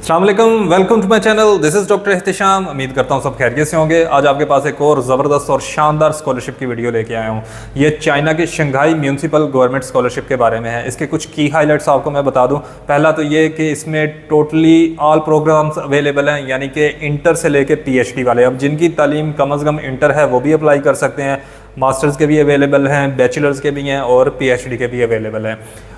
अस्सलाम वालेकुम, welcome to my channel. This is doctor Ehtisham. उम्मीद करता हूँ सब खैरियत से होंगे। आज आपके पास एक और ज़बरदस्त और शानदार स्कॉलरशिप की वीडियो लेके आया हूँ। ये चाइना के शंघाई म्यूनसिपल गवर्नमेंट स्कॉलरशिप के बारे में है। इसके कुछ की हाइलाइट्स आपको मैं बता दूँ। पहला तो ये कि इसमें टोटली ऑल प्रोग्राम्स अवेलेबल हैं, यानी कि इंटर से लेके PhD वाले। अब जिनकी तालीम कम अज़ कम इंटर है वो भी अप्लाई कर सकते हैं। मास्टर्स के भी अवेलेबल हैं, बैचलर्स के भी हैं और PhD के भी अवेलेबल हैं।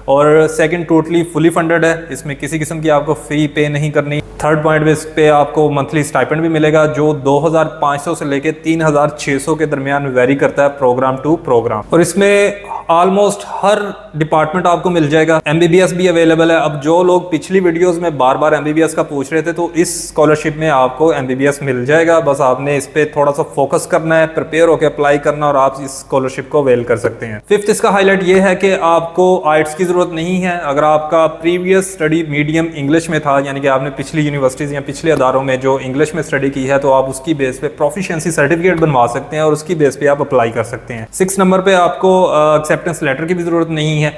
और सेकंड, टोटली फुली फंडेड है। इसमें किसी किस्म की आपको फ़ी पे नहीं करनी। थर्ड पॉइंट बेस पे आपको मंथली स्टाइपेंड भी मिलेगा, जो 2500 से लेके 3600 के दरमियान वेरी करता है प्रोग्राम टू प्रोग्राम। और इसमें ऑलमोस्ट हर डिपार्टमेंट आपको मिल जाएगा। MBBS भी अवेलेबल है। अब जो लोग पिछली वीडियोस में बार बार MBBS का पूछ रहे थे, तो इस स्कॉलरशिप में आपको MBBS मिल जाएगा। बस आपने इस पे थोड़ा सा फोकस करना है, प्रिपेयर होकर अप्लाई करना और आप इस स्कॉलरशिप को अवेल कर सकते हैं। फिफ्थ इसका हाईलाइट ये है कि आपको IELTS की जरूरत नहीं है। अगर आपका प्रीवियस स्टडी मीडियम इंग्लिश में था, यानी कि आपने पिछली यूनिवर्सिटीज़ या पिछले अदारों में जो इंग्लिश में स्टडी की है, तो आप उसकी बेस पे प्रोफिशिएंसी सर्टिफिकेट बनवा सकते हैं और उसकी बेस पे आप अप्लाई कर सकते हैं। 6 नंबर पे आपको एक्सेप्टेंस लेटर की भी ज़रूरत नहीं है।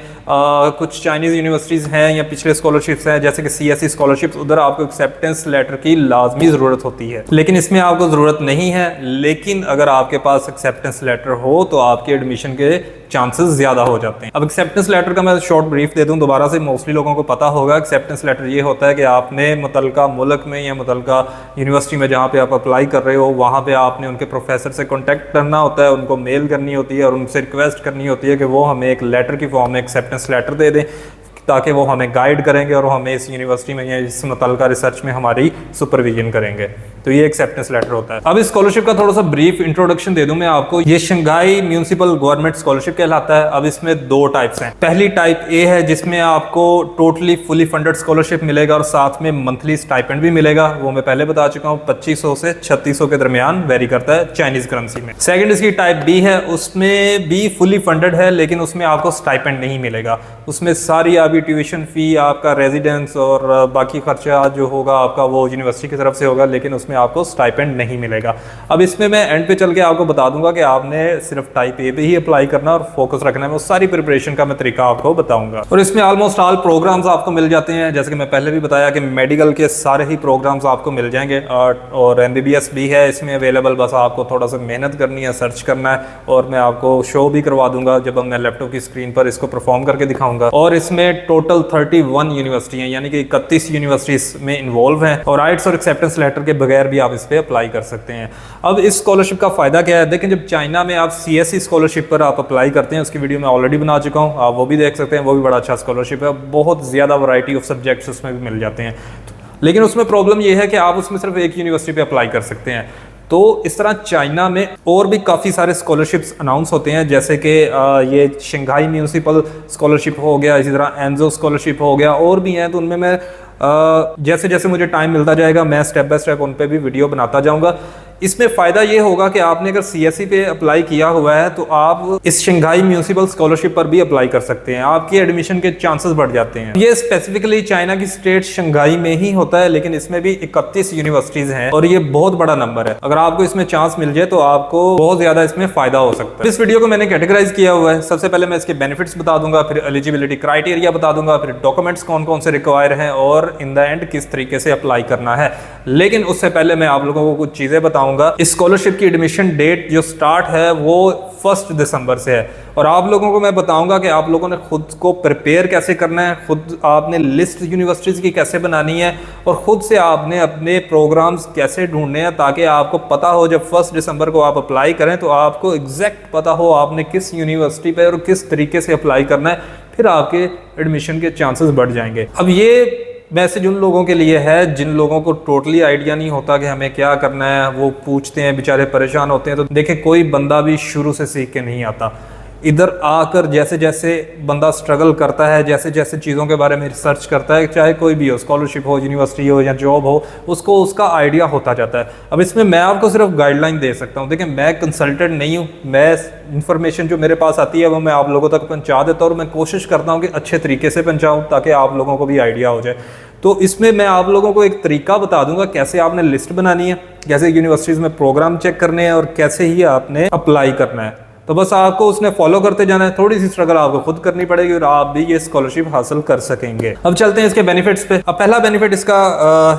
कुछ चाइनीज़ यूनिवर्सिटीज़ हैं या पिछले स्कॉलरशिप्स हैं, जैसे कि CSE स्कॉलरशिप्स, उधर आपको एक्सेप्टेंस लेटर की लाजमी ज़रूरत होती है, लेकिन इसमें आपको ज़रूरत नहीं है। लेकिन अगर आपके पास एक्सेप्टेंस लेटर हो तो आपके एडमिशन के चांसेस ज़्यादा हो जाते हैं। अब एक्सेप्टेंस लेटर का मैं शॉर्ट ब्रीफ दे दूं दोबारा से, मोस्टली लोगों को पता होगा। एक्सेप्टेंस लेटर ये होता है कि आपने मुतलका मुल्क में या मुतलका यूनिवर्सिटी में जहाँ पे आप अप्लाई कर रहे हो, वहाँ पे आपने उनके प्रोफेसर से कॉन्टैक्ट करना होता है, उनको मेल करनी होती है और उनसे रिक्वेस्ट करनी होती है कि वो हमें एक लेटर की फॉर्म में एक्सेप्टेंस लेटर दे दें, ताकि वो हमें गाइड करेंगे और हमें इस यूनिवर्सिटी में या इस मुतलका रिसर्च में हमारी सुपरविजन करेंगे। तो ये एक्सेप्टेंस लेटर होता है। अब इस स्कॉलरशिप का थोड़ा सा ब्रीफ इंट्रोडक्शन दे दूं मैं आपको। ये शंघाई म्यूनसिपल गवर्नमेंट स्कॉलरशिप कहलाता है। अब इसमें 2 टाइप्स हैं। पहली टाइप ए है, जिसमें आपको टोटली फुली फंडेड स्कॉलरशिप मिलेगा और साथ में मंथली स्टाइपेंड भी मिलेगा। वो मैं पहले बता चुका हूँ, 2500 से 3600 के दरमियान वेरी करता है चाइनीज करेंसी में। सेकेंड इसकी टाइप बी है, उसमें भी फुली फंडेड है, लेकिन उसमें आपको स्टाइपेंड नहीं मिलेगा। उसमें सारी आपकी ट्यूशन फी, आपका रेजिडेंस और बाकी खर्चा जो होगा आपका वो यूनिवर्सिटी की तरफ से होगा, लेकिन उसमें आपको स्टाइपेंड नहीं मिलेगा। अब इसमें मैं एंड पे चल के आपको बता दूंगा कि आपने सिर्फ टाइप ए पे ही अप्लाई करना और फोकस रखना है। मैं उस सारी प्रिपरेशन का मैं तरीका आपको बताऊंगा। और इसमें ऑलमोस्ट ऑल प्रोग्राम्स आपको मिल जाते हैं। जैसे कि मैं पहले भी बताया कि मेडिकल के सारे ही प्रोग्राम्स आपको मिल जाएंगे और MBBS भी है इसमें अवेलेबल। बस आपको थोड़ा सा मेहनत करनी है, सर्च करना है, और मैं आपको शो भी करवा दूंगा जब मैं लैपटॉप की स्क्रीन पर इसको परफॉर्म करके दिखाऊंगा। और इसमें टोटल 31 यूनिवर्सिटी हैं, यानी कि 31 यूनिवर्सिटीज में इन्वॉल्व हैं और IELTS और एक्सेप्टेंस लेटर के बगैर भी आप इस पे अप्लाई कर सकते हैं। अब इस स्कॉलरशिप का फायदा क्या है? देखें, जब चाइना में आप CSE स्कॉलरशिप पर आप अप्लाई करते हैं, उसकी वीडियो मैं ऑलरेडी बना चुका हूं, आप वो भी देख सकते हैं। वो भी बड़ा अच्छा स्कॉलरशिप है, बहुत ज्यादा वैरायटी ऑफ सब्जेक्ट्स उसमें भी मिल जाते हैं। लेकिन उसमें प्रॉब्लम यह है कि आप उसमें सिर्फ एक यूनिवर्सिटी पे अप्लाई कर सकते हैं। तो इस तरह चाइना में और भी काफ़ी सारे स्कॉलरशिप्स अनाउंस होते हैं, जैसे कि ये शंघाई म्यूनसिपल स्कॉलरशिप हो गया, इसी तरह एंजो स्कॉलरशिप हो गया, और भी हैं। तो उनमें मैं जैसे जैसे मुझे टाइम मिलता जाएगा मैं स्टेप बाय स्टेप उन पे भी वीडियो बनाता जाऊंगा। इसमें फ़ायदा ये होगा कि आपने अगर CSE पे अप्लाई किया हुआ है तो आप इस शंघाई म्यूनसिपल स्कॉलरशिप पर भी अप्लाई कर सकते हैं। आपके एडमिशन के चांसेस बढ़ जाते हैं। ये स्पेसिफिकली चाइना की स्टेट शंघाई में ही होता है, लेकिन इसमें भी 31 यूनिवर्सिटीज हैं और ये बहुत बड़ा नंबर है। अगर आपको इसमें चांस मिल जाए तो आपको बहुत ज्यादा इसमें फायदा हो सकता है। इस वीडियो को मैंने कैटेगराइज किया हुआ है। सबसे पहले मैं इसके बेनिफिट्स बता दूंगा, फिर एलिजिबिलिटी क्राइटेरिया बता दूंगा, फिर डॉक्यूमेंट्स कौन कौन से रिक्वायर हैं और इन द एंड किस तरीके से अप्लाई करना है। लेकिन उससे पहले मैं आप लोगों को कुछ चीजें बताऊंगा। इस स्कॉलरशिप की एडमिशन डेट जो स्टार्ट है वो 1 दिसंबर से है, और आप लोगों को मैं बताऊंगा कि आप लोगों ने खुद को प्रिपेयर कैसे करना है, खुद आपने लिस्ट यूनिवर्सिटीज़ की कैसे बनानी है, और खुद से आपने अपने प्रोग्राम्स कैसे ढूंढने हैं, ताकि आपको पता हो जब 1 दिसंबर को आप अप्लाई करें तो आपको एग्जैक्ट पता हो आपने किस यूनिवर्सिटी पे और किस तरीके से अप्लाई करना है। फिर आपके एडमिशन के चांसेस बढ़ जाएंगे। अब ये मैसेज उन लोगों के लिए है जिन लोगों को टोटली आइडिया नहीं होता कि हमें क्या करना है। वो पूछते हैं, बेचारे परेशान होते हैं। तो देखें, कोई बंदा भी शुरू से सीख के नहीं आता। इधर आकर जैसे जैसे बंदा स्ट्रगल करता है, जैसे जैसे चीज़ों के बारे में रिसर्च करता है, चाहे कोई भी हो, स्कॉलरशिप हो, यूनिवर्सिटी हो या जॉब हो, उसको उसका आइडिया होता जाता है। अब इसमें मैं आपको सिर्फ गाइडलाइन दे सकता हूँ। देखिए, मैं कंसल्टेंट नहीं हूँ। मैं इन्फॉर्मेशन जो मेरे पास आती है वो मैं आप लोगों तक पहुँचा देता हूँ, और मैं कोशिश करता हूँ कि अच्छे तरीके से पहुँचाऊँ ताकि आप लोगों को भी आइडिया हो जाए। तो इसमें मैं आप लोगों को एक तरीका बता दूंगा कैसे आपने लिस्ट बनानी है, कैसे यूनिवर्सिटीज़ में प्रोग्राम चेक करने हैं और कैसे ही आपने अप्लाई करना है। तो बस आपको उसने फॉलो करते जाना है, थोड़ी सी स्ट्रगल आपको खुद करनी पड़ेगी और आप भी ये स्कॉलरशिप हासिल कर सकेंगे। अब चलते हैं इसके बेनिफिट्स पे। अब पहला बेनिफिट इसका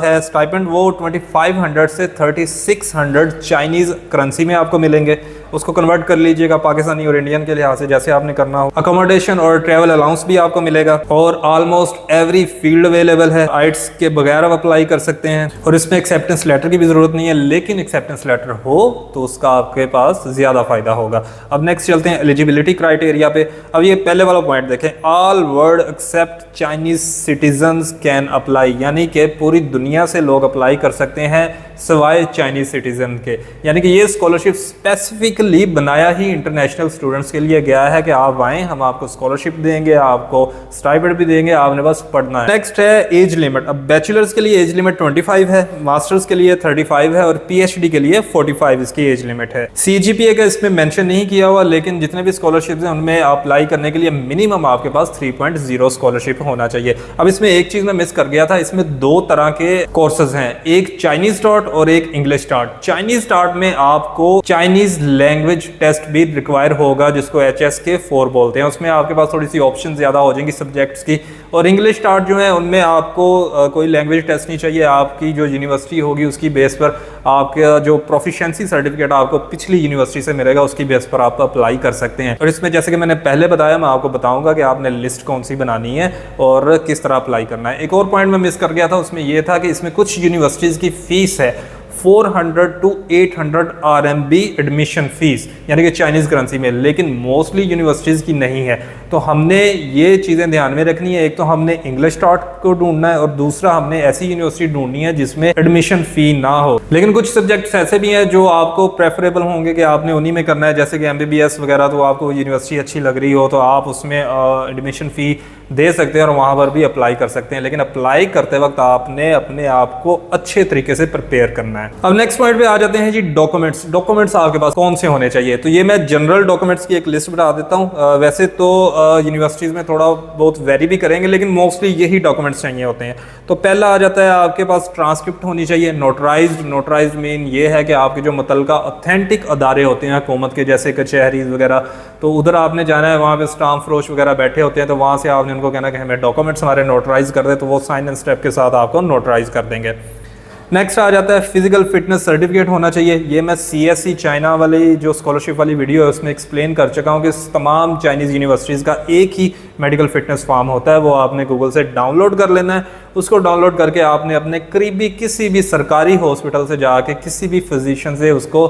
है स्टाइपेंड, वो 2500 से 3600 चाइनीज करेंसी में आपको मिलेंगे। उसको कन्वर्ट कर लीजिएगा पाकिस्तानी और इंडियन के लिहाज से जैसे आपने करना हो। अकोमोडेशन और ट्रैवल अलाउंस भी आपको मिलेगा और ऑलमोस्ट एवरी फील्ड अवेलेबल है। आइट्स के बगैर आप अप्लाई कर सकते हैं और इसमें एक्सेप्टेंस लेटर की भी जरूरत नहीं है, लेकिन एक्सेप्टेंस लेटर हो तो उसका आपके पास ज्यादा फायदा होगा। अब नेक्स्ट चलते हैं एलिजिबिलिटी क्राइटेरिया पे। अब ये पहले वाला पॉइंट देखें, all world accept Chinese citizens can apply, यानी कि पूरी दुनिया से लोग अप्लाई कर सकते हैं सिवाय चाइनीज सिटीजन के। यानी कि ये स्कॉलरशिप स्पेसिफिकली बनाया ही इंटरनेशनल स्टूडेंट्स के लिए गया है कि आप आएँ, हम आपको स्कॉलरशिप देंगे, आपको स्टाइपेंड भी देंगे, आपने बस पढ़ना है। नेक्स्ट है एज लिमिट। अब बैचलर्स के लिए एज लिमिट 25 है, मास्टर्स के लिए 35 है और पीएचडी के लिए 45 इसकी एज लिमिट है। सीजीपीए का इसमें मेंशन नहीं किया हुआ, लेकिन जितने भी स्कॉलरशिप्स हैं उनमें अप्लाई करने के लिए मिनिमम आपके पास 3.0 स्कॉलरशिप होना चाहिए। अब इसमें एक चीज मैं मिस कर गया था, इसमें दो तरह के कोर्सेज हैं, एक चाइनीज स्टार्ट और एक इंग्लिश स्टार्ट। चाइनीज स्टार्ट में आपको चाइनीज लैंग्वेज टेस्ट भी रिक्वायर होगा, जिसको HSK 4 बोलते हैं। उसमें आपके पास थोड़ी सी ऑप्शन ज्यादा हो जाएंगी सब्जेक्ट्स की। और इंग्लिश स्टार्ट जो है उनमें आपको कोई लैंग्वेज टेस्ट नहीं चाहिए, आपकी जो यूनिवर्सिटी होगी उसकी बेस पर आपका जो प्रोफिशिएंसी सर्टिफिकेट आपको पिछली यूनिवर्सिटी से मिलेगा उसकी बेस पर आप अप्लाई कर सकते हैं। और इसमें जैसे कि मैंने पहले बताया, मैं आपको बताऊंगा कि आपने लिस्ट कौन सी बनानी है और किस तरह अप्लाई करना है। एक और पॉइंट मैं मिस कर गया था, उसमें यह था कि इसमें कुछ यूनिवर्सिटीज़ की फीस है 400 to 800 RMB एडमिशन फीस, यानी कि चाइनीज करेंसी में, लेकिन मोस्टली यूनिवर्सिटीज़ की नहीं है। तो हमने ये चीज़ें ध्यान में रखनी है, एक तो हमने इंग्लिश स्टार्ट को ढूंढना है और दूसरा हमने ऐसी यूनिवर्सिटी ढूंढनी है जिसमें एडमिशन फ़ी ना हो। लेकिन कुछ सब्जेक्ट्स ऐसे भी हैं जो आपको प्रेफरेबल होंगे कि आपने उन्हीं में करना है, जैसे कि MBBS वगैरह, तो आपको यूनिवर्सिटी अच्छी लग रही हो तो आप उसमें एडमिशन फ़ी दे सकते हैं और वहाँ पर भी अप्लाई कर सकते हैं। लेकिन अप्लाई करते वक्त आपने अपने आप को अच्छे तरीके से प्रिपेयर करना है। अब नेक्स्ट पॉइंट पे आ जाते हैं जी, डॉक्यूमेंट्स। डॉक्यूमेंट्स आपके पास कौन से होने चाहिए? तो ये मैं जनरल डॉक्यूमेंट्स की एक लिस्ट बता देता हूँ। वैसे तो यूनिवर्सिटीज़ में थोड़ा बहुत वेरी भी करेंगे, लेकिन मोस्टली यही डॉक्यूमेंट्स चाहिए होते हैं। तो पहला आ जाता है आपके पास ट्रांसक्रिप्ट होनी चाहिए, नोटराइज्ड। नोटराइज्ड मीन ये है कि आपके जो मुतलका ऑथेंटिक अदारे होते हैं हुकूमत के, जैसे कचहरीज वगैरह, तो उधर आपने जाना है, वहाँ पे स्टाम्प फरोश वगैरह बैठे होते हैं, तो वहाँ से आपने उनको कहना कि हमें डॉक्यूमेंट्स हमारे नोटराइज कर दे, तो वो साइन एंड स्टेप के साथ आपको नोटराइज कर देंगे। नेक्स्ट आ जाता है फिजिकल फिटनेस सर्टिफिकेट होना चाहिए। ये मैं CSE चाइना वाली जो स्कॉलरशिप वाली वीडियो है उसमें एक्सप्लेन कर चुका हूँ कि तमाम चाइनीज़ यूनिवर्सिटीज़ का एक ही मेडिकल फिटनेस फॉर्म होता है, वो आपने गूगल से डाउनलोड कर लेना है। उसको डाउनलोड करके आपने अपने करीबी किसी भी सरकारी हॉस्पिटल से जाके किसी भी फिजिशियन से उसको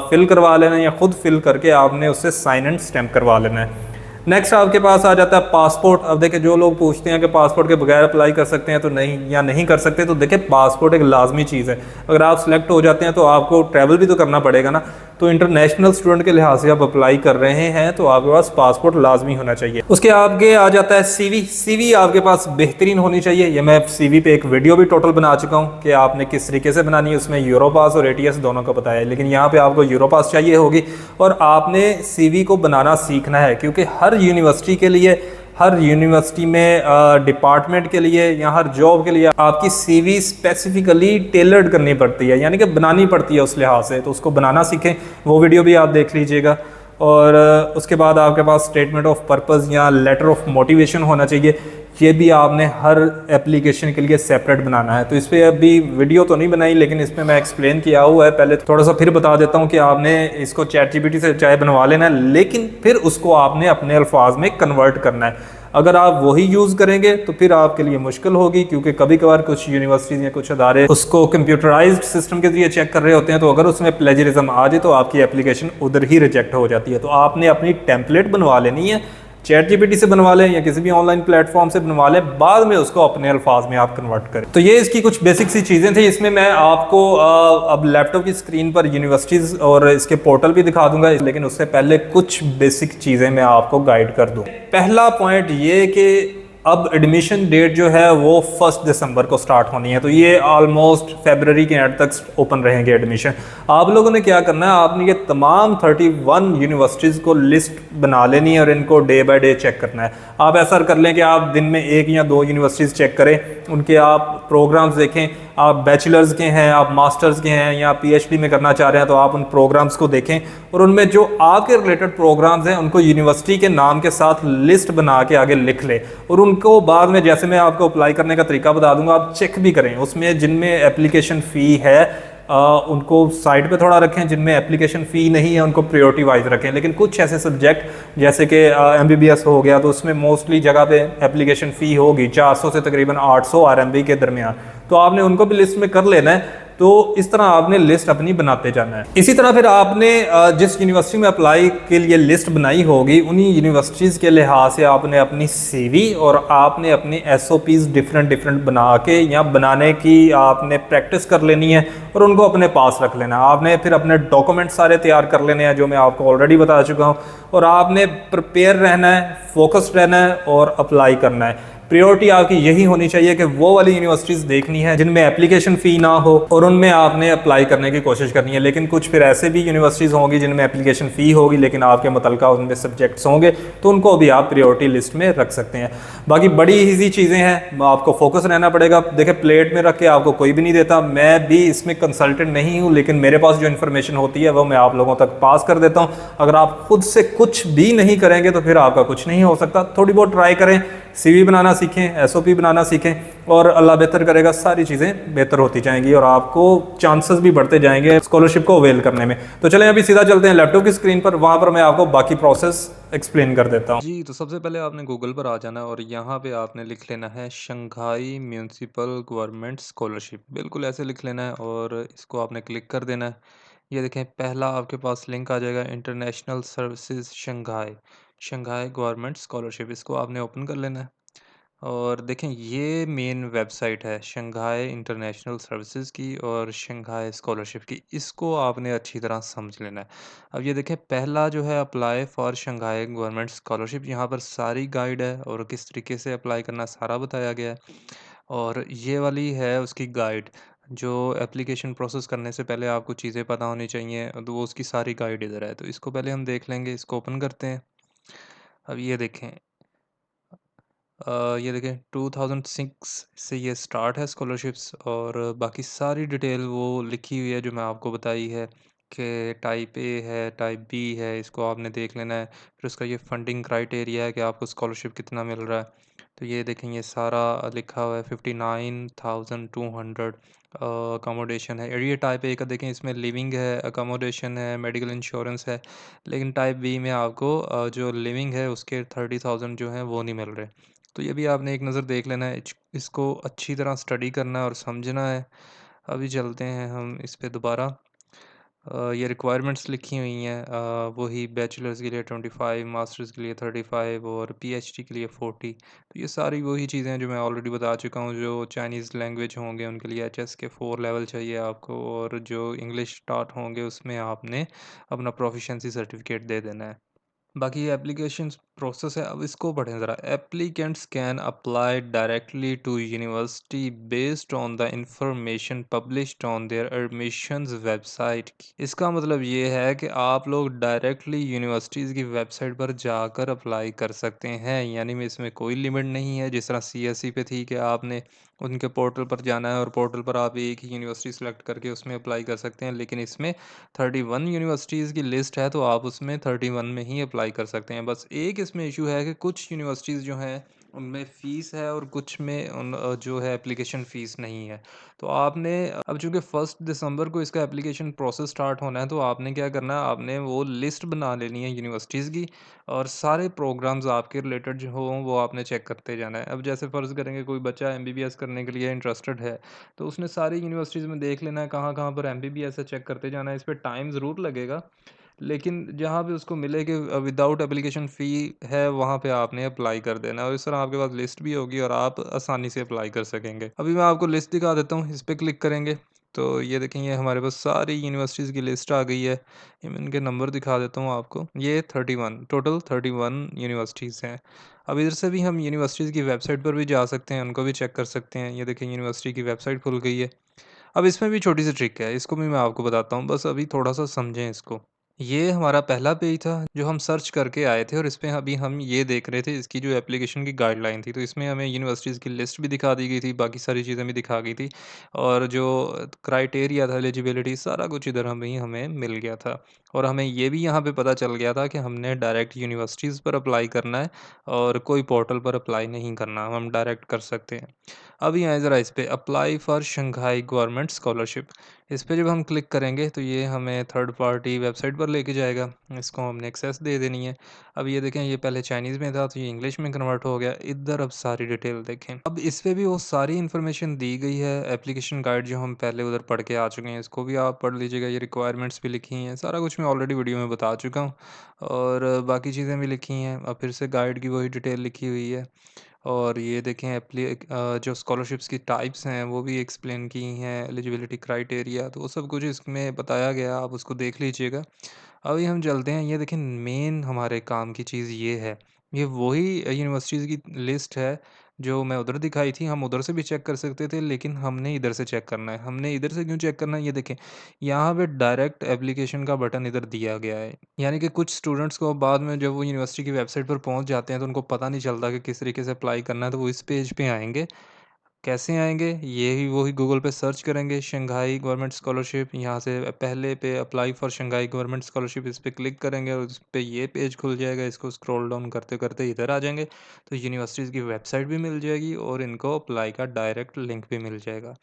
फिल करवा लेना है, या खुद फिल करके आपने उससे साइन एंड स्टैम्प करवा लेना है। नेक्स्ट आपके पास आ जाता है पासपोर्ट। अब देखिए, जो लोग पूछते हैं कि पासपोर्ट के बगैर अप्लाई कर सकते हैं तो नहीं या नहीं कर सकते, तो देखिए पासपोर्ट एक लाजमी चीज़ है। अगर आप सिलेक्ट हो जाते हैं तो आपको ट्रैवल भी तो करना पड़ेगा ना, तो इंटरनेशनल स्टूडेंट के लिहाज से आप अप्लाई कर रहे हैं तो आपके पास पासपोर्ट लाजमी होना चाहिए। उसके आगे आ जाता है CV आपके पास बेहतरीन होनी चाहिए। ये मैं CV पे एक वीडियो भी टोटल बना चुका हूँ कि आपने किस तरीके से बनानी है, उसमें यूरोपास और ATS दोनों का बताया है, लेकिन यहाँ पे आपको यूरोपास चाहिए होगी और आपने CV को बनाना सीखना है, क्योंकि हर यूनिवर्सिटी के लिए, हर यूनिवर्सिटी में डिपार्टमेंट के लिए या हर जॉब के लिए आपकी CV स्पेसिफिकली टेलर्ड करनी पड़ती है, यानी कि बनानी पड़ती है उस लिहाज से। तो उसको बनाना सीखें, वो वीडियो भी आप देख लीजिएगा। और उसके बाद आपके पास स्टेटमेंट ऑफ पर्पस या लेटर ऑफ मोटिवेशन होना चाहिए। ये भी आपने हर एप्लीकेशन के लिए सेपरेट बनाना है। तो इस पर अभी वीडियो तो नहीं बनाई, लेकिन इसमें मैं एक्सप्लेन किया हुआ है। पहले थोड़ा सा फिर बता देता हूँ कि आपने इसको ChatGPT से चाहे बनवा लेना है, लेकिन फिर उसको आपने अपने अल्फाज में कन्वर्ट करना है। अगर आप वही यूज़ करेंगे तो फिर आपके लिए मुश्किल होगी, क्योंकि कभी कभार कुछ यूनिवर्सिटीज़ या कुछ अदारे उसको कंप्यूटराइज्ड सिस्टम के जरिए चेक कर रहे होते हैं, तो अगर उसमें प्लेजरिज्म आ जाए तो आपकी एप्लीकेशन उधर ही रिजेक्ट हो जाती है। तो आपने अपनी टेम्पलेट बनवा लेनी है, ChatGPT से बनवा लें या किसी भी ऑनलाइन प्लेटफॉर्म से बनवा लें, बाद में उसको अपने अल्फाज में आप कन्वर्ट करें। तो ये इसकी कुछ बेसिक सी चीज़ें थी। इसमें मैं आपको अब लैपटॉप की स्क्रीन पर यूनिवर्सिटीज़ और इसके पोर्टल भी दिखा दूंगा, लेकिन उससे पहले कुछ बेसिक चीज़ें मैं आपको गाइड कर दूँ। पहला पॉइंट ये कि अब एडमिशन डेट जो है वो 1 दिसंबर को स्टार्ट होनी है, तो ये ऑलमोस्ट फरवरी के एंड तक ओपन रहेंगे एडमिशन। आप लोगों ने क्या करना है, आपने ये तमाम 31 यूनिवर्सिटीज़ को लिस्ट बना लेनी है और इनको डे बाय डे चेक करना है। आप ऐसा कर लें कि आप दिन में 1 या 2 यूनिवर्सिटीज़ चेक करें, उनके आप प्रोग्राम्स देखें, आप बैचलर्स के हैं, आप मास्टर्स के हैं या पीएचडी में करना चाह रहे हैं तो आप उन प्रोग्राम्स को देखें और उनमें जो आपके रिलेटेड प्रोग्राम्स हैं उनको यूनिवर्सिटी के नाम के साथ लिस्ट बना के आगे लिख लें और उनको बाद में, जैसे मैं आपको अप्लाई करने का तरीका बता दूंगा, आप चेक भी करें उसमें जिनमें एप्लीकेशन फ़ी है उनको साइड पे थोड़ा रखें, जिनमें एप्लीकेशन फ़ी नहीं है उनको प्रायोरिटी वाइज रखें। लेकिन कुछ ऐसे सब्जेक्ट जैसे कि एमबीबीएस हो गया तो उसमें मोस्टली जगह पे एप्लीकेशन फ़ी होगी 400 से तकरीबन 800 आरएमबी के दरमियान, तो आपने उनको भी लिस्ट में कर लेना है। तो इस तरह आपने लिस्ट अपनी बनाते जाना है। इसी तरह फिर आपने जिस यूनिवर्सिटी में अप्लाई के लिए लिस्ट बनाई होगी उन्हीं यूनिवर्सिटीज़ के लिहाज से आपने अपनी सीवी और आपने अपनी एसओपीज़ डिफरेंट डिफरेंट बना के या बनाने की आपने प्रैक्टिस कर लेनी है और उनको अपने पास रख लेना है। आपने फिर अपने डॉक्यूमेंट सारे तैयार कर लेने हैं जो मैं आपको ऑलरेडी बता चुका हूँ, और आपने प्रिपेयर रहना है, फोकस्ड रहना है और अप्लाई करना है। प्रायोरिटी आपकी यही होनी चाहिए कि वो वाली यूनिवर्सिटीज़ देखनी है जिनमें एप्लीकेशन फ़ी ना हो और उनमें आपने अप्लाई करने की कोशिश करनी है। लेकिन कुछ फिर ऐसे भी यूनिवर्सिटीज़ होंगी जिनमें एप्लीकेशन फ़ी होगी लेकिन आपके मुतलका उनमें सब्जेक्ट्स होंगे तो उनको भी आप प्रायोरिटी लिस्ट में रख सकते हैं। बाकी बड़ी ईजी चीज़ें हैं, आपको फोकस रहना पड़ेगा। देखिए प्लेट में रख के आपको कोई भी नहीं देता, मैं भी इसमें कंसल्टेंट नहीं हूँ, लेकिन मेरे पास जो इन्फॉर्मेशन होती है वो मैं आप लोगों तक पास कर देता हूँ। अगर आप खुद से कुछ भी नहीं करेंगे तो फिर आपका कुछ नहीं हो सकता। थोड़ी बहुत ट्राई करें, सीवी बनाना सीखें, एसओपी बनाना सीखें और अल्लाह बेहतर करेगा, सारी चीज़ें बेहतर होती जाएंगी और आपको चांसेस भी बढ़ते जाएंगे स्कॉलरशिप को अवेल करने में। तो चलें अभी सीधा चलते हैं लैपटॉप की स्क्रीन पर, वहाँ पर मैं आपको बाकी प्रोसेस एक्सप्लेन कर देता हूँ। जी, तो सबसे पहले आपने गूगल पर आ जाना है और यहाँ पे आपने लिख लेना है शंघाई म्यूनसिपल गवर्नमेंट स्कॉलरशिप, बिल्कुल ऐसे लिख लेना है और इसको आपने क्लिक कर देना है। ये देखें पहला आपके पास लिंक आ जाएगा, international services Shanghai, Shanghai government scholarship, इसको आपने ओपन कर लेना है। और देखें ये मेन वेबसाइट है शंघाई इंटरनेशनल सर्विसेज की और शंघाई स्कॉलरशिप की, इसको आपने अच्छी तरह समझ लेना है। अब ये देखें पहला जो है apply for Shanghai government scholarship, यहाँ पर सारी गाइड है और किस तरीके से अप्लाई करना सारा बताया गया है। और ये वाली है उसकी गाइड, जो एप्लीकेशन प्रोसेस करने से पहले आपको चीज़ें पता होनी चाहिए, तो वो उसकी सारी गाइड इधर है, तो इसको पहले हम देख लेंगे। इसको ओपन करते हैं। अब ये देखें ये देखें 2006 से ये स्टार्ट है स्कॉलरशिप्स और बाकी सारी डिटेल वो लिखी हुई है जो मैं आपको बताई है कि टाइप ए है, टाइप बी है, इसको आपने देख लेना है। फिर उसका ये फंडिंग क्राइटेरिया है कि आपको स्कॉलरशिप कितना मिल रहा है। तो ये देखें ये सारा लिखा हुआ है 59,200 अकोमोडेशन है। और ये टाइप ए का देखें इसमें लिविंग है, अकोमोडेशन है, मेडिकल इंश्योरेंस है। लेकिन टाइप बी में आपको जो लिविंग है उसके 30,000 जो हैं वो नहीं मिल रहे। तो ये भी आपने एक नज़र देख लेना है, इसको अच्छी तरह स्टडी करना है और समझना है। अभी चलते हैं हम इस पे दोबारा। ये रिक्वायरमेंट्स लिखी हुई हैं, वही बैचलर्स के लिए 25, मास्टर्स के लिए 35 और पीएचडी के लिए 40। तो ये सारी वही चीज़ें हैं जो मैं ऑलरेडी बता चुका हूँ। जो चाइनीज़ लैंग्वेज होंगे उनके लिए एचएस के 4 लेवल चाहिए आपको, और जो इंग्लिश स्टार्ट होंगे उसमें आपने अपना प्रोफिशिएंसी सर्टिफिकेट दे देना है। बाकी ये एप्लीकेशन प्रोसेस है, अब इसको पढ़ें ज़रा। Applicants can apply directly to university based on the information published on their admissions website. इसका मतलब ये है कि आप लोग डायरेक्टली यूनिवर्सिटीज़ की वेबसाइट पर जाकर अप्लाई कर सकते हैं, यानी में इसमें कोई लिमिट नहीं है। जिस तरह सीएससी पे थी कि आपने उनके पोर्टल पर जाना है और पोर्टल पर आप एक ही यूनिवर्सिटी सेलेक्ट करके उसमें अप्लाई कर सकते हैं, लेकिन इसमें 31 यूनिवर्सिटीज़ की लिस्ट है तो आप उसमें 31 में ही अप्लाई कर सकते हैं। बस एक इसमें इशू है कि कुछ यूनिवर्सिटीज़ जो हैं उनमें फ़ीस है और कुछ में जो है एप्लीकेशन फ़ीस नहीं है। तो आपने अब चूँकि 1 दिसंबर को इसका एप्लीकेशन प्रोसेस स्टार्ट होना है तो आपने क्या करना है, आपने वो लिस्ट बना लेनी है यूनिवर्सिटीज़ की और सारे प्रोग्राम्स आपके रिलेटेड जो हों वो आपने चेक करते जाना है। अब जैसे फ़र्ज़ करेंगे कोई बच्चा एमबीबीएस करने के लिए इंटरेस्टेड है तो उसने सारी यूनिवर्सिटीज़ में देख लेना है कहाँ-कहाँ पर एमबीबीएस है, चेक करते जाना है। इस पे टाइम ज़रूर लगेगा, लेकिन जहाँ पे उसको मिले कि विदाउट एप्लीकेशन फ़ी है वहाँ पे आपने अप्लाई कर देना है और इस तरह आपके पास लिस्ट भी होगी और आप आसानी से अप्लाई कर सकेंगे। अभी मैं आपको लिस्ट दिखा देता हूँ, इस पे क्लिक करेंगे तो ये देखें ये हमारे पास सारी यूनिवर्सिटीज़ की लिस्ट आ गई है। ये मैं इनके नंबर दिखा देता हूँ आपको। ये 31 टोटल 31 यूनिवर्सिटीज़ हैं। अब इधर से भी हम यूनिवर्सिटीज़ की वेबसाइट पर भी जा सकते हैं, उनको भी चेक कर सकते हैं। ये देखें यूनिवर्सिटी की वेबसाइट खुल गई है। अब इसमें भी छोटी सी ट्रिक है, इसको भी मैं आपको बताता हूँ, बस अभी थोड़ा सा समझें इसको। ये हमारा पहला पेज था जो हम सर्च करके आए थे और इसमें अभी हम ये देख रहे थे इसकी जो एप्लीकेशन की गाइडलाइन थी। तो इसमें हमें यूनिवर्सिटीज़ की लिस्ट भी दिखा दी गई थी, बाकी सारी चीज़ें भी दिखा गई थी और जो क्राइटेरिया था एलिजिबिलिटी सारा कुछ इधर हमें हमें मिल गया था। और हमें ये भी यहाँ पे पता चल गया था कि हमने डायरेक्ट यूनिवर्सिटीज़ पर अप्लाई करना है और कोई पोर्टल पर अप्लाई नहीं करना, हम डायरेक्ट कर सकते हैं। अभी आए ज़रा इस पे apply for Shanghai government scholarship. इस पे जब हम क्लिक करेंगे तो ये हमें थर्ड पार्टी वेबसाइट पर लेके जाएगा। इसको हमने एक्सेस दे देनी है। अब ये देखें ये पहले चाइनीज़ में था तो ये इंग्लिश में कन्वर्ट हो गया। इधर अब सारी डिटेल देखें। अब इस पे भी वो सारी इन्फॉर्मेशन दी गई है। एप्लीकेशन गाइड जो हम पहले उधर पढ़ के आ चुके हैं इसको भी आप पढ़ लीजिएगा। ये रिक्वायरमेंट्स भी लिखी हैं। सारा कुछ मैं ऑलरेडी वीडियो में बता चुका हूँ और बाकी चीज़ें भी लिखी हैं। अब फिर से गाइड की वही डिटेल लिखी हुई है। और ये देखें जो स्कॉलरशिप्स की टाइप्स हैं वो भी एक्सप्लेन की हैं, एलिजिबिलिटी क्राइटेरिया तो वो सब कुछ इसमें बताया गया, आप उसको देख लीजिएगा। अभी हम चलते हैं, ये देखें मेन हमारे काम की चीज़ ये है। ये वही यूनिवर्सिटीज़ की लिस्ट है जो मैं उधर दिखाई थी, हम उधर से भी चेक कर सकते थे लेकिन हमने इधर से चेक करना है। हमने इधर से क्यों चेक करना है ये देखें, यहाँ पे डायरेक्ट एप्लीकेशन का बटन इधर दिया गया है। यानी कि कुछ स्टूडेंट्स को बाद में जब वो यूनिवर्सिटी की वेबसाइट पर पहुँच जाते हैं तो उनको पता नहीं चलता कि किस तरीके से अप्लाई करना है, तो वो इस पेज पे आएँगे। कैसे आएँगे? यही वही गूगल पे सर्च करेंगे शंघाई गवर्नमेंट स्कॉलरशिप, यहाँ से पहले पे apply for Shanghai government scholarship इस पे क्लिक करेंगे और उस पे ये पेज खुल जाएगा। इसको स्क्रॉल डाउन करते-करते इधर आ जाएँगे, तो यूनिवर्सिटीज़ की वेबसाइट भी मिल जाएगी और इनको अप्लाई का डायरेक्ट लिंक भी मिल जाएगा।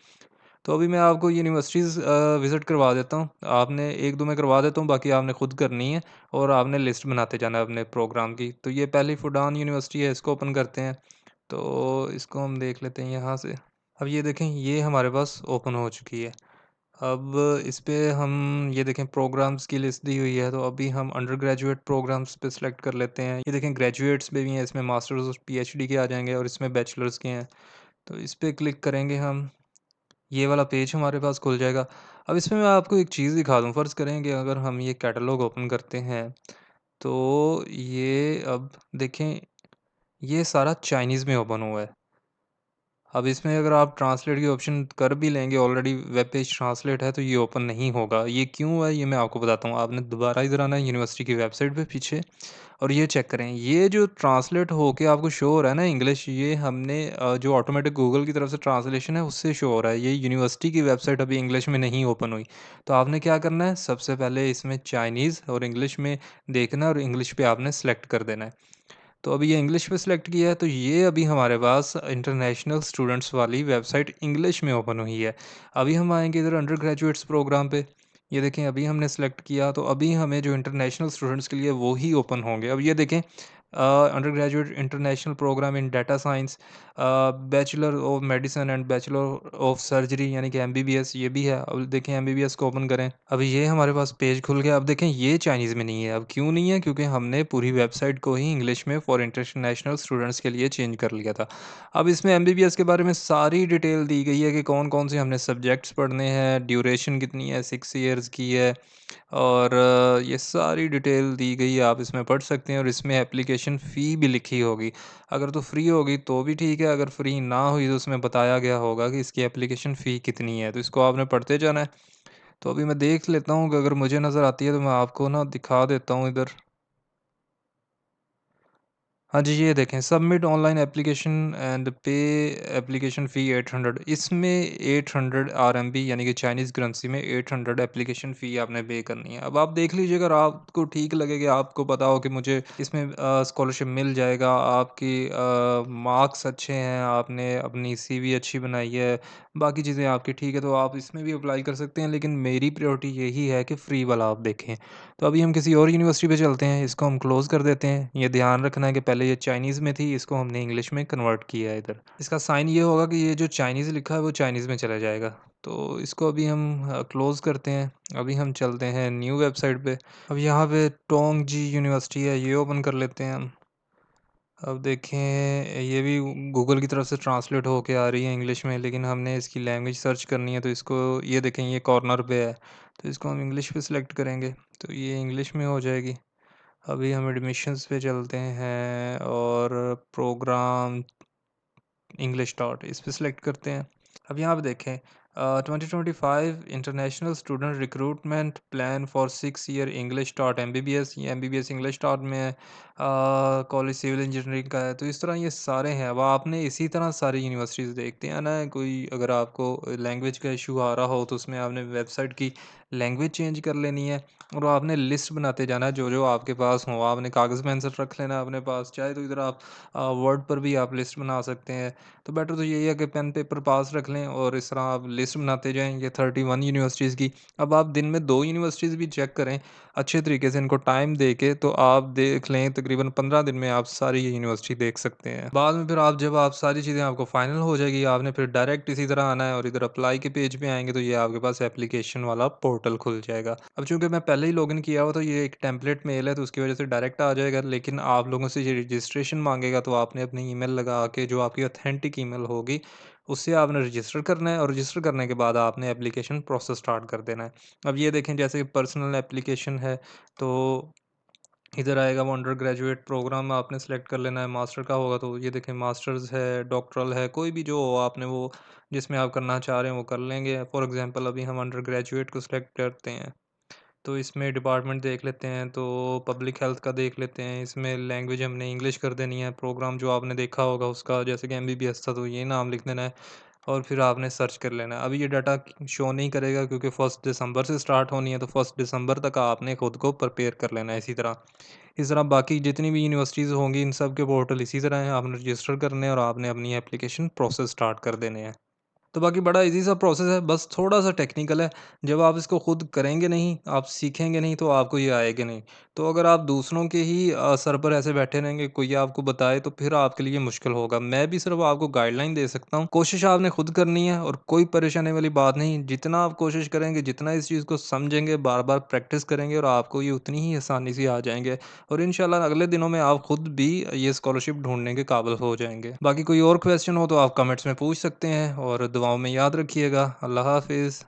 तो अभी मैं आपको यूनिवर्सिटीज़ विज़िट करवा देता हूँ। आपने 1-2 मैं करवा देता हूँ, बाकी आपने खुद करनी है और आपने लिस्ट बनाते जाना है अपने प्रोग्राम की। तो ये पहली फुडान यूनिवर्सिटी है, इसको ओपन करते हैं। तो इसको हम देख लेते हैं यहाँ से। अब ये देखें, ये हमारे पास ओपन हो चुकी है। अब इस पे हम ये देखें प्रोग्राम्स की लिस्ट दी हुई है, तो अभी हम अंडर ग्रेजुएट प्रोग्राम्स पे सिलेक्ट कर लेते हैं। ये देखें ग्रेजुएट्स में भी हैं, इसमें मास्टर्स और पीएचडी के आ जाएँगे और इसमें बैचलर्स के हैं। तो इस पे क्लिक करेंगे हम, ये वाला पेज हमारे पास खुल जाएगा। अब इसमें मैं आपको एक चीज़ दिखा दूँ, फ़र्ज़ करें कि अगर हम ये कैटलॉग ओपन करते हैं, तो ये अब देखें, ये सारा चाइनीज़ में ओपन हुआ है। अब इसमें अगर आप ट्रांसलेट की ऑप्शन कर भी लेंगे, ऑलरेडी वेब पेज ट्रांसलेट है तो ये ओपन नहीं होगा। ये क्यों है ये मैं आपको बताता हूँ। आपने दोबारा इधर आना है यूनिवर्सिटी की वेबसाइट पे पीछे और ये चेक करें। ये जो ट्रांसलेट होके आपको शो हो रहा है ना इंग्लिश, ये हमने जो ऑटोमेटिक गूगल की तरफ से ट्रांसलेशन है उससे शो हो रहा है। ये यूनिवर्सिटी की वेबसाइट अभी इंग्लिश में नहीं ओपन हुई। तो आपने क्या करना है, सबसे पहले इसमें चाइनीज़ और इंग्लिश में देखना है और इंग्लिश पे आपने सेलेक्ट कर देना है। तो अभी ये इंग्लिश पे सिलेक्ट किया है तो ये अभी हमारे पास इंटरनेशनल स्टूडेंट्स वाली वेबसाइट इंग्लिश में ओपन हुई है। अभी हम आएँगे इधर अंडर ग्रेजुएट्स प्रोग्राम पे। ये देखें अभी हमने सेलेक्ट किया तो अभी हमें जो इंटरनेशनल स्टूडेंट्स के लिए वो ही ओपन होंगे। अब ये देखें undergraduate international program in data science, bachelor of medicine and bachelor of surgery यानी कि एमबीबीएस ये भी है। अब देखें एमबीबीएस को ओपन करें। अभी ये हमारे पास पेज खुल गया। अब देखें ये चाइनीज़ में नहीं है। अब क्यों नहीं है? क्योंकि हमने पूरी वेबसाइट को ही इंग्लिश में फॉर इंटरनेशनल स्टूडेंट्स के लिए चेंज कर लिया था। अब इसमें एमबीबीएस के बारे में सारी डिटेल दी गई है कि कौन-कौन से हमने सब्जेक्ट्स पढ़ने हैं, ड्यूरेशन कितनी है, 6 इयर्स की है और ये सारी डिटेल दी गई है, आप इसमें पढ़ सकते हैं और इसमें एप्लीकेशन फ़ी भी लिखी होगी। अगर तो फ्री होगी तो भी ठीक है, अगर फ्री ना हुई तो उसमें बताया गया होगा कि इसकी एप्लीकेशन फ़ी कितनी है, तो इसको आपने पढ़ते जाना है। तो अभी मैं देख लेता हूँ कि अगर मुझे नज़र आती है तो मैं आपको ना दिखा देता हूँ इधर। हाँ जी, ये देखें सबमिट ऑनलाइन एप्लीकेशन एंड पे एप्लीकेशन फ़ी 800, इसमें 800 आरएमबी यानी कि चाइनीज़ करेंसी में 800 एप्लीकेशन फ़ी आपने पे करनी है। अब आप देख लीजिए, अगर आपको ठीक लगे कि आपको पता हो कि मुझे इसमें स्कॉलरशिप मिल जाएगा, आपकी मार्क्स अच्छे हैं, आपने अपनी सीवी अच्छी बनाई है, बाकी चीज़ें आपकी ठीक है, तो आप इसमें भी अप्लाई कर सकते हैं। लेकिन मेरी प्रायोरिटी यही है कि फ्री वाला आप देखें। तो अभी हम किसी और यूनिवर्सिटी पे चलते हैं, इसको हम क्लोज़ कर देते हैं। ये ध्यान रखना है कि पहले ये चाइनीज़ में थी, इसको हमने इंग्लिश में कन्वर्ट किया है इधर। इसका साइन ये होगा कि ये जो चाइनीज़ लिखा है वो चाइनीज़ में चला जाएगा। तो इसको अभी हम क्लोज़ करते हैं। अभी हम चलते हैं न्यू वेबसाइट पे। अब यहाँ पे टोंगजी यूनिवर्सिटी है, ये ओपन कर लेते हैं हम। अब देखें, ये भी गूगल की तरफ से ट्रांसलेट होके आ रही है इंग्लिश में, लेकिन हमने इसकी लैंग्वेज सर्च करनी है तो इसको ये देखें, ये कॉर्नर पे है, तो इसको हम इंग्लिश पे सिलेक्ट करेंगे तो ये इंग्लिश में हो जाएगी। अभी हम एडमिशन्स पे चलते हैं और प्रोग्राम इंग्लिश डॉट इस पे सिलेक्ट करते हैं। अब यहाँ पे देखें, 2025 international student recruitment plan for 6 year English taught MBBS, ये एमबीबीएस इंग्लिश टॉट में है। कॉलेज सिविल इंजीनियरिंग का है। तो इस तरह ये सारे हैं। अब आपने इसी तरह सारी यूनिवर्सिटीज़ देखते हैं ना, कोई अगर आपको लैंग्वेज का इशू आ रहा हो तो उसमें आपने वेबसाइट की लैंग्वेज चेंज कर लेनी है और आपने लिस्ट बनाते जाना है जो जो आपके पास हो। आपने कागज़ पेंसिल रख लेना है अपने पास, चाहे तो इधर आप वर्ड पर भी आप लिस्ट बना सकते हैं। तो बेटर तो यही है कि पेन पेपर पास रख लें और इस तरह आप लिस्ट बनाते जाएँ, ये 31 यूनिवर्सिटीज़ की। अब आप दिन में 2 यूनिवर्सिटीज़ भी चेक करें अच्छे तरीके से, इनको टाइम दे के, तो आप देख लें तकरीबन 15 दिन में आप सारी ये यूनिवर्सिटी देख सकते हैं। बाद में फिर आप जब आप सारी चीज़ें आपको फाइनल हो जाएगी, आपने फिर डायरेक्ट इसी तरह आना है और इधर अप्लाई के पेज पे आएँगे तो ये आपके पास एप्लीकेशन वाला पोर्टल खुल जाएगा। अब चूँकि मैं पहले ही लॉगिन किया हुआ तो ये एक टेम्पलेट मेल है तो उसकी वजह से डायरेक्ट आ जाएगा, लेकिन आप लोगों से ये रजिस्ट्रेशन माँगेगा तो आपने अपनी ईमेल लगा के, जो आपकी ऑथेंटिक ईमेल होगी, उससे आपने रजिस्टर करना है और रजिस्टर करने के बाद आपने एप्लीकेशन प्रोसेस स्टार्ट कर देना है। अब ये देखें जैसे पर्सनल एप्लीकेशन है तो इधर आएगा वो अंडर ग्रेजुएट प्रोग्राम आपने सेलेक्ट कर लेना है। मास्टर का होगा तो ये देखें मास्टर्स है, डॉक्टरल है, कोई भी जो हो आपने वो जिसमें आप करना चाह रहे हैं वो कर लेंगे। फॉर एग्जांपल अभी हम अंडर ग्रेजुएट को सिलेक्ट करते हैं तो इसमें डिपार्टमेंट देख लेते हैं, तो पब्लिक हेल्थ का देख लेते हैं। इसमें लैंग्वेज हमने इंग्लिश कर देनी है। प्रोग्राम जो आपने देखा होगा उसका, जैसे कि एमबीबीएस था तो ये नाम लिख देना है और फिर आपने सर्च कर लेना है। अभी ये डाटा शो नहीं करेगा क्योंकि 1 दिसंबर से स्टार्ट होनी है, तो 1 दिसंबर तक आपने खुद को प्रिपेयर कर लेना है। इस तरह बाकी जितनी भी यूनिवर्सिटीज़ होंगी इन सब के पोर्टल इसी तरह हैं। आपने रजिस्टर करने हैं और आपने अपनी एप्लीकेशन प्रोसेस स्टार्ट कर देने हैं। तो बाकी बड़ा ईज़ी सा प्रोसेस है, बस थोड़ा-सा टेक्निकल है। जब आप इसको खुद करेंगे नहीं, आप सीखेंगे नहीं तो आपको ये आएगा नहीं। तो अगर आप दूसरों के ही सर पर ऐसे बैठे रहेंगे, कोई आपको बताए तो फिर आपके लिए मुश्किल होगा। मैं भी सिर्फ़ आपको गाइडलाइन दे सकता हूँ। कोशिश आपने खुद करनी है और कोई परेशानी वाली बात नहीं। जितना आप कोशिश करेंगे, जितना इस चीज़ को समझेंगे, बार-बार प्रैक्टिस करेंगे और आपको ये उतनी ही आसानी से आ जाएँगे और इंशाल्लाह अगले दिनों में आप खुद भी ये स्कॉलरशिप ढूँढने के काबिल हो जाएँगे। बाकी कोई और क्वेश्चन हो तो आप कमेंट्स में पूछ सकते हैं और दुआओं में याद रखिएगा। अल्लाह हाफ़िज़।